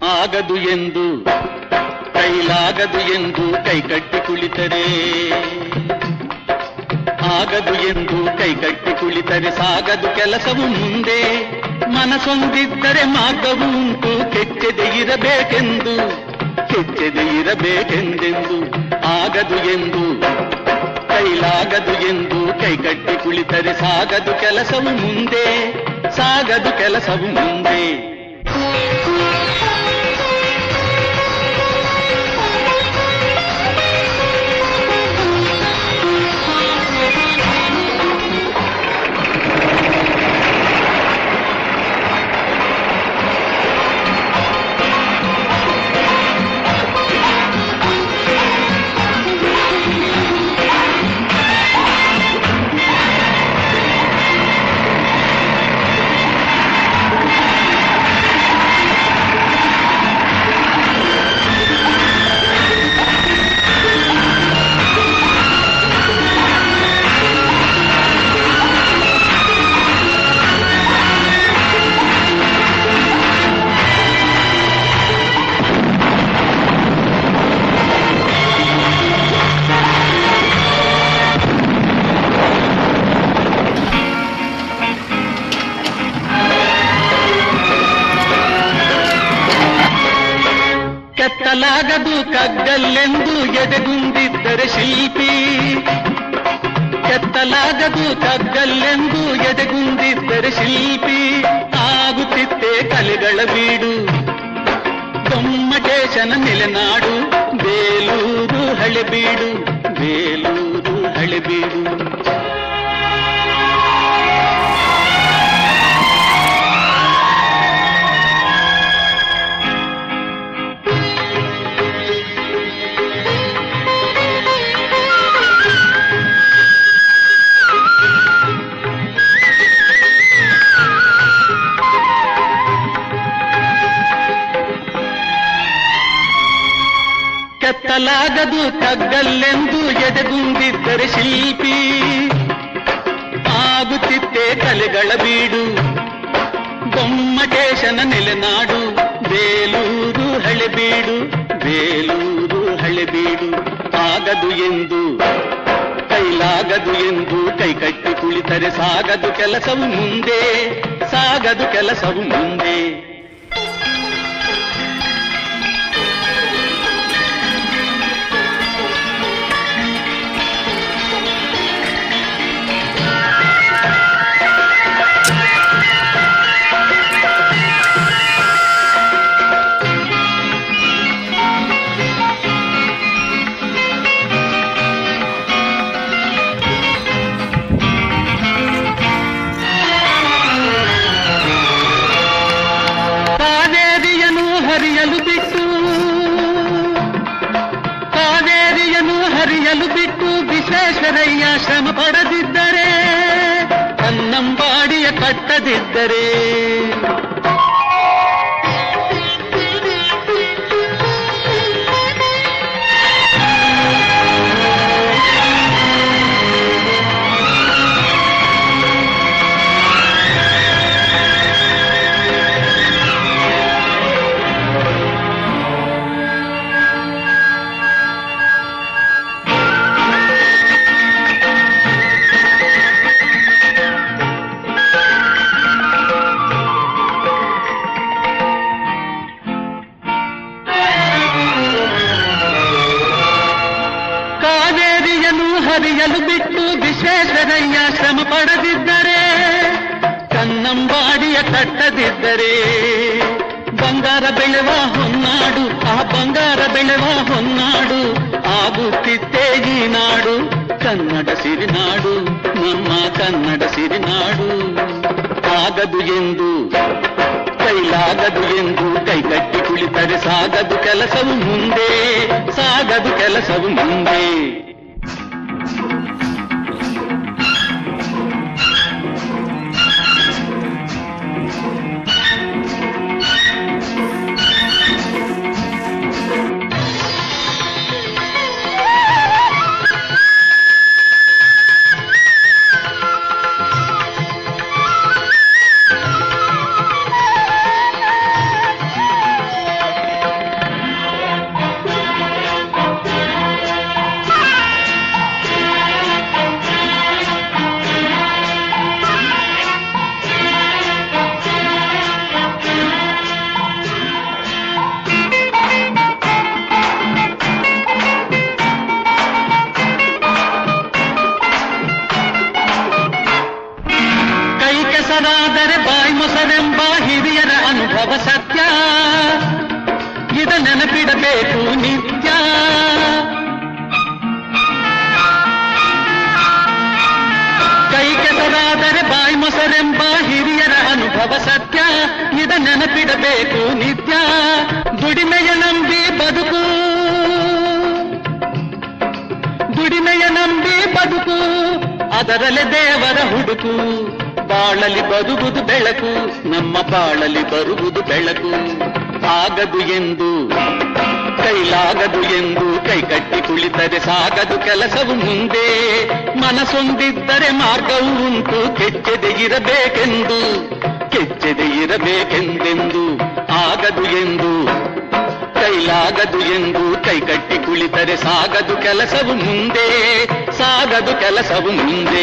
ಆಗದು ಎಂದು ಕೈಲಾಗದು ಎಂದು ಕೈಕಟ್ಟಿ ಕುಳಿತರೆ, ಆಗದು ಎಂದು ಕೈಕಟ್ಟಿ ಕುಳಿತರೆ ಸಾಗದು ಕೆಲಸವು ಮುಂದೆ. ಮನಸೊಂದಿದ್ದರೆ ಮಾರ್ಗವು ಉಂಟು, ಕೆಚ್ಚದೆ ಇರಬೇಕೆಂದು, ಕೆಚ್ಚದೆ ಇರಬೇಕೆಂದೆಂದು. ಆಗದು ಎಂದು ಕೈಲಾಗದು ಎಂದು ಕೈಕಟ್ಟಿ ಕುಳಿತರೆ ಸಾಗದು ಕೆಲಸವು ಮುಂದೆ, ಸಾಗದು ಕೆಲಸವು ಮುಂದೆ. ಕೆತ್ತಲಾಗದು ಕಗ್ಗಲ್ಲೆಂದು ಎದೆಗುಂದಿದ್ದರೆ ಶಿಲ್ಪಿ, ಕೆತ್ತಲಾಗದು ಕಗ್ಗಲ್ಲೆಂದು ಎದೆಗುಂದಿದ್ದರೆ ಶಿಲ್ಪಿ. ಆಗುತ್ತಿತ್ತೆ ಕಲೆಗಳ ಬೀಡು, ಗೊಮ್ಮಟೇಶನ ನೆಲೆನಾಡು, ಬೇಲೂರು ಹಳೆಬೀಡು, ಬೇಲೂರು ಹಳೆಬೀಡು. ಕೆತ್ತಲಾಗದು ಕಗ್ಗಲ್ಲೆಂದು ಎದೆಗುಂದಿದ್ದರೆ ಶಿಲ್ಪಿ. ಆಗುತ್ತಿತ್ತೆ ಕಲೆಗಳ ಬೀಡು, ಗೊಮ್ಮಟೇಶನ ನೆಲೆನಾಡು, ಬೇಲೂರು ಹಳೆಬೀಡು, ಬೇಲೂರು ಹಳೆಬೀಡು. ಆಗದು ಎಂದು ಕೈಲಾಗದು ಎಂದು ಕೈಕಟ್ಟಿ ಕುಳಿತರೆ ಸಾಗದು ಕೆಲಸವು ಮುಂದೆ, ಸಾಗದು ಕೆಲಸವು ಮುಂದೆ. ಕಾವೇರಿಯನ್ನು ಬಿಟ್ಟು ವಿಶ್ವೇಶ್ವರಯ್ಯ ಶ್ರಮ ಪಡದಿದ್ದರೆ, ಕನ್ನಂಬಾಡಿಯ ಕಟ್ಟದಿದ್ದರೆ, ಹರಿಯಲು ಬಿಟ್ಟು ವಿಶ್ವೇಶ್ವರಯ್ಯ ಶ್ರಮ ಪಡದಿದ್ದರೆ, ಕನ್ನಂಬಾಡಿಯ ಕಟ್ಟದಿದ್ದರೆ, ಬಂಗಾರ ಬೆಳೆವ ಹೊನ್ನಾಡು, ಆ ಬಂಗಾರ ಬೆಳೆವ ಹೊನ್ನಾಡು ಆಗುತ್ತಿತ್ತೇ ಈ ನಾಡು, ಕನ್ನಡ ಸಿರಿನಾಡು, ನಮ್ಮ ಕನ್ನಡ ಸಿರಿನಾಡು. ಆಗದು ಎಂದು ಕೈಲಾಗದು ಎಂದು ಕೈಕಟ್ಟಿ ಕುಳಿತರೆ ಸಾಗದು ಕೆಲಸವು ಮುಂದೆ, ಸಾಗದು ಕೆಲಸವು ಮುಂದೆ. ನೆನಪಿಡಬೇಕು ನಿತ್ಯ. ಕೈ ಕೆಸರಾದರೆ ಬಾಯಿ ಮೊಸರೆಂಬ ಹಿರಿಯರ ಅನುಭವ ಸತ್ಯ, ಇದ ನೆನಪಿಡಬೇಕು ನಿತ್ಯ. ದುಡಿಮೆಯ ನಂಬಿ ಬದುಕು, ದುಡಿಮೆಯ ನಂಬಿ ಬದುಕು, ಅದರಲ್ಲೇ ದೇವರ ಹುಡುಕು. ಬಾಳಲಿ ಬರುವುದು ಬೆಳಕು, ನಮ್ಮ ಬಾಳಲಿ ಬರುವುದು ಬೆಳಕು. ಆಗದು ಎಂದು ಕೈಲಾಗದು ಎಂದು ಕೈಕಟ್ಟಿ ಕುಳಿತರೆ ಸಾಗದು ಕೆಲಸವು ಮುಂದೆ. ಮನಸೊಂದಿದ್ದರೆ ಮಾರ್ಗವು ಉಂಟು, ಕೆಚ್ಚದೆ ಇರಬೇಕೆಂದು, ಕೆಚ್ಚದೆ ಇರಬೇಕೆಂದೆಂದು. ಆಗದು ಎಂದು ಕೈಲಾಗದು ಎಂದು ಕೈಕಟ್ಟಿ ಕುಳಿತರೆ ಸಾಗದು ಕೆಲಸವು ಮುಂದೆ, ಸಾಗದು ಕೆಲಸವು ಮುಂದೆ.